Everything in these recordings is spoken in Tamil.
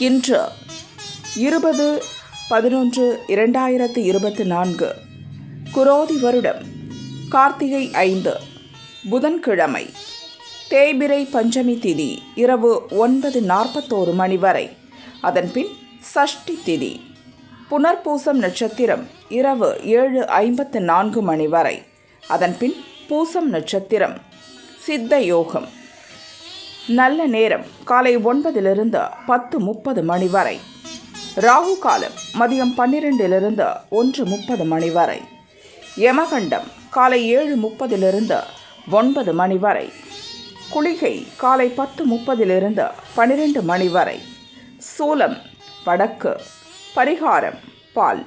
இன்று 20/11/2024 குரோதி வருடம் கார்த்திகை 5 புதன்கிழமை. தேய்பிறை பஞ்சமி திதி இரவு 9:41 மணி வரை. அதன்பின் சஷ்டி திதி. புனர்பூசம் நட்சத்திரம் இரவு 7:54 மணி வரை. அதன்பின் பூசம் நட்சத்திரம். சித்த யோகம். நல்ல நேரம் காலை 9 to 10:30 மணி வரை. ராகு காலம் மதியம் 12 to 1:30 மணி வரை. யமகண்டம் காலை 7:30 to 9 மணி வரை. குளிகை காலை 10:30 to 12 மணி வரை. சூலம் வடக்கு. பரிகாரம் பால்.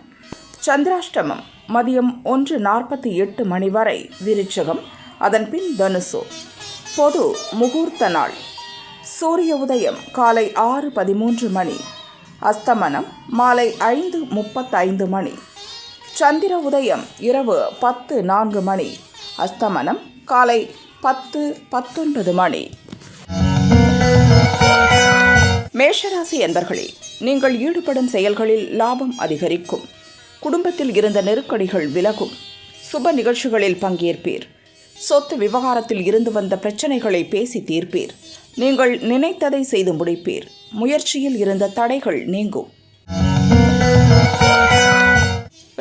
சந்திராஷ்டமம் மதியம் 1:48 மணி வரை விருச்சகம். அதன்பின் தனுசு. பொது முகூர்த்த நாள். சூரிய உதயம் காலை 6:13 மணி. அஸ்தமனம் மாலை 5:35 மணி. சந்திர உதயம் இரவு 10:04 மணி. அஸ்தமனம் காலை 10:19 மணி. மேஷராசி என்பர்களே, நீங்கள் ஈடுபடும் செயல்களில் லாபம் அதிகரிக்கும். குடும்பத்தில் இருந்த நெருக்கடிகள் விலகும். சுப நிகழ்ச்சிகளில் பங்கேற்பீர். சொத்து விவகாரத்தில் இருந்து வந்த பிரச்சனைகளை பேசி தீர்ப்பீர். நீங்கள் நினைத்ததை செய்து முடிப்பீர். முயற்சியில் இருந்த தடைகள் நீங்கும்.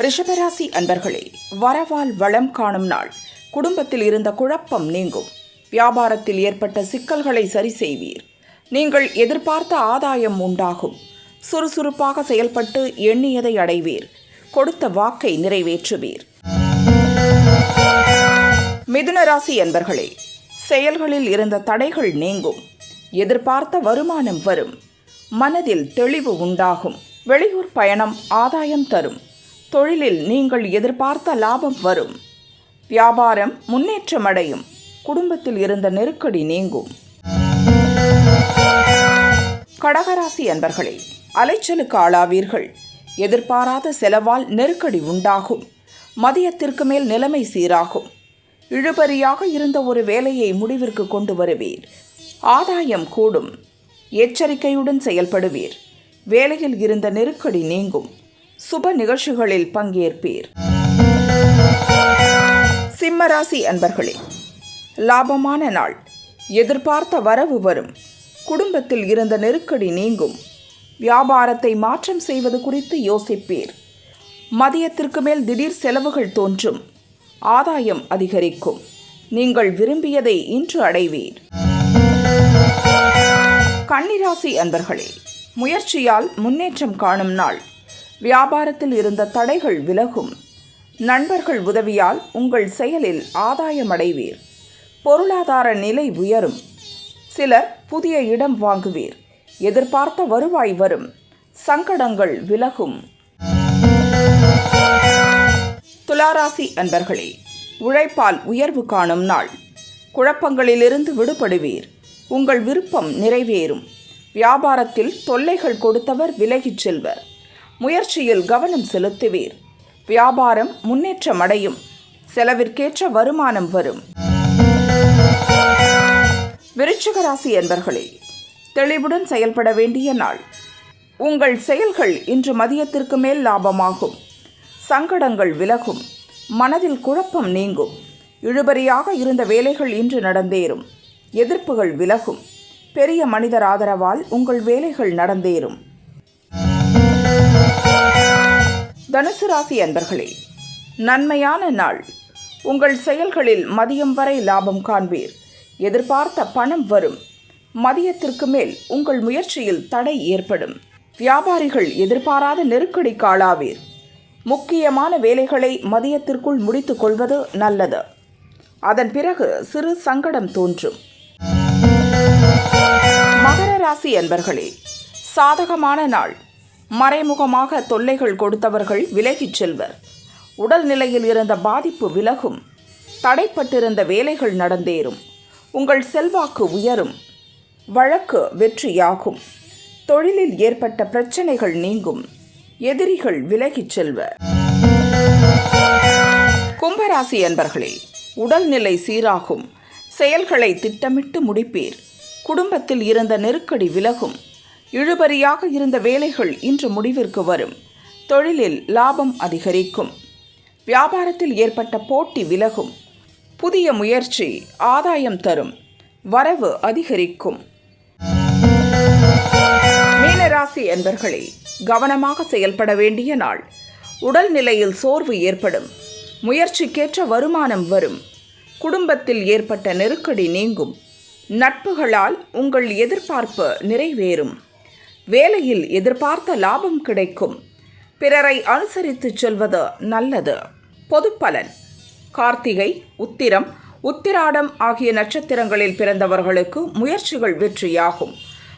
ரிஷபராசி அன்பர்களே, வரவால் வளம் காணும் நாள். குடும்பத்தில் இருந்த குழப்பம் நீங்கும். வியாபாரத்தில் ஏற்பட்ட சிக்கல்களை சரி செய்வீர். நீங்கள் எதிர்பார்த்த ஆதாயம் உண்டாகும். சுறுசுறுப்பாக செயல்பட்டு எண்ணியதை அடைவீர். கொடுத்த வாக்கை நிறைவேற்றுவீர். மிதுன ராசி அன்பர்களே, செயல்களில் இருந்த தடைகள் நீங்கும். எதிர்பார்த்த வருமானம் வரும். மனதில் தெளிவு உண்டாகும். வெளியூர் பயணம் ஆதாயம் தரும். தொழிலில் நீங்கள் எதிர்பார்த்த லாபம் வரும். வியாபாரம் முன்னேற்றமடையும். குடும்பத்தில் இருந்த நெருக்கடி நீங்கும். கடகராசி அன்பர்களே, அலைச்சலுக்கு ஆளாவீர்கள். எதிர்பாராத செலவால் நெருக்கடி உண்டாகும். மதியத்திற்கு மேல் நிலைமை சீராகும். இழுபறியாக இருந்த ஒரு வேலையை முடிவிற்கு கொண்டு வருவீர். ஆதாயம் கூடும். எச்சரிக்கையுடன் செயல்படுவீர். வேலையில் இருந்த நெருக்கடி நீங்கும். சுப நிகழ்ச்சிகளில் பங்கேற்பீர். சிம்மராசி அன்பர்களே, லாபமான நாள். எதிர்பார்த்த வரவு வரும். குடும்பத்தில் இருந்த நெருக்கடி நீங்கும். வியாபாரத்தை மாற்றம் செய்வது குறித்து யோசிப்பீர். மதியத்திற்கு மேல் திடீர் செலவுகள் தோன்றும். ஆதாயம் அதிகரிக்கும். நீங்கள் விரும்பியதை இன்று அடைவீர். கன்னிராசி அன்பர்களே, முயற்சியால் முன்னேற்றம் காணும் நாள். வியாபாரத்தில் இருந்த தடைகள் விலகும். நண்பர்கள் உதவியால் உங்கள் செயலில் ஆதாயம் அடைவீர். பொருளாதார நிலை உயரும். சிலர் புதிய இடம் வாங்குவீர். எதிர்பார்த்த வருவாய் வரும். சங்கடங்கள் விலகும். துளாராசி அன்பர்களே, உழைப்பால் உயர்வு காணும் நாள். குழப்பங்களிலிருந்து விடுபடுவீர். உங்கள் விருப்பம் நிறைவேறும். வியாபாரத்தில் தொல்லைகள் கொடுத்தவர் விலகிச் செல்வர். முயற்சியில் கவனம் செலுத்துவீர். வியாபாரம் முன்னேற்றமடையும். செலவிற்கேற்ற வருமானம் வரும். விருச்சிக ராசி அன்பர்களே, தெளிவுடன் செயல்பட வேண்டிய நாள். உங்கள் செயல்கள் இன்று மதியத்திற்கு மேல் லாபமாகும். சங்கடங்கள் விலகும். மனதில் குழப்பம் நீங்கும். இழுபறியாக இருந்த வேலைகள் இன்று நடந்தேறும். எதிர்ப்புகள் விலகும். பெரிய மனிதர் ஆதரவால் உங்கள் வேலைகள் நடந்தேறும். தனுசு ராசி அன்பர்களே, நன்மையான நாள். உங்கள் செயல்களில் மதியம் வரை லாபம் காண்பீர். எதிர்பார்த்த பணம் வரும். மதியத்திற்கு மேல் உங்கள் முயற்சியில் தடை ஏற்படும். வியாபாரிகள் எதிர்பாராத நெருக்கடிக்கு ஆளாவீர். முக்கியமான வேலைகளை மதியத்திற்குள் முடித்துக் கொள்வது நல்லது. அதன் பிறகு சிறு சங்கடம் தோன்றும். மகர ராசி அன்பர்களே, சாதகமான நாள். மறைமுகமாக தொல்லைகள் கொடுத்தவர்கள் விலகிச் செல்வர். உடல்நிலையில் இருந்த பாதிப்பு விலகும். தடைப்பட்டிருந்த வேலைகள் நடந்தேறும். உங்கள் செல்வாக்கு உயரும். வழக்கு வெற்றியாகும். தொழிலில் ஏற்பட்ட பிரச்சனைகள் நீங்கும். எதிரிகள் விலகிச் செல்வர். கும்பராசி அன்பர்களே, உடல்நிலை சீராகும். செயல்களை திட்டமிட்டு முடிப்பீர். குடும்பத்தில் இருந்த நெருக்கடி விலகும். இழுபறியாக இருந்த வேலைகள் இன்று முடிவிற்கு வரும். தொழிலில் லாபம் அதிகரிக்கும். வியாபாரத்தில் ஏற்பட்ட போட்டி விலகும். புதிய முயற்சி ஆதாயம் தரும். வரவு அதிகரிக்கும். மீனராசி என்பர்களே, கவனமாக செயல்பட வேண்டிய நாள். உடல்நிலையில் சோர்வு ஏற்படும். முயற்சிக்கேற்ற வருமானம் வரும். குடும்பத்தில் ஏற்பட்ட நெருக்கடி நீங்கும். நட்புகளால் உங்கள் எதிர்பார்ப்பு நிறைவேறும். வேலையில் எதிர்பார்த்த லாபம் கிடைக்கும். பிறரை அனுசரித்து செல்வது நல்லது. பொதுப்பலன். கார்த்திகை, உத்திரம், உத்திராடம் ஆகிய நட்சத்திரங்களில் பிறந்தவர்களுக்கு முயற்சிகள் வெற்றியாகும்.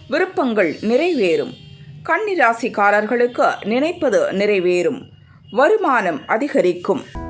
விருப்பங்கள் நிறைவேறும். கன்னி ராசிக்காரர்களுக்கு நினைப்பது நிறைவேறும். வருமானம் அதிகரிக்கும்.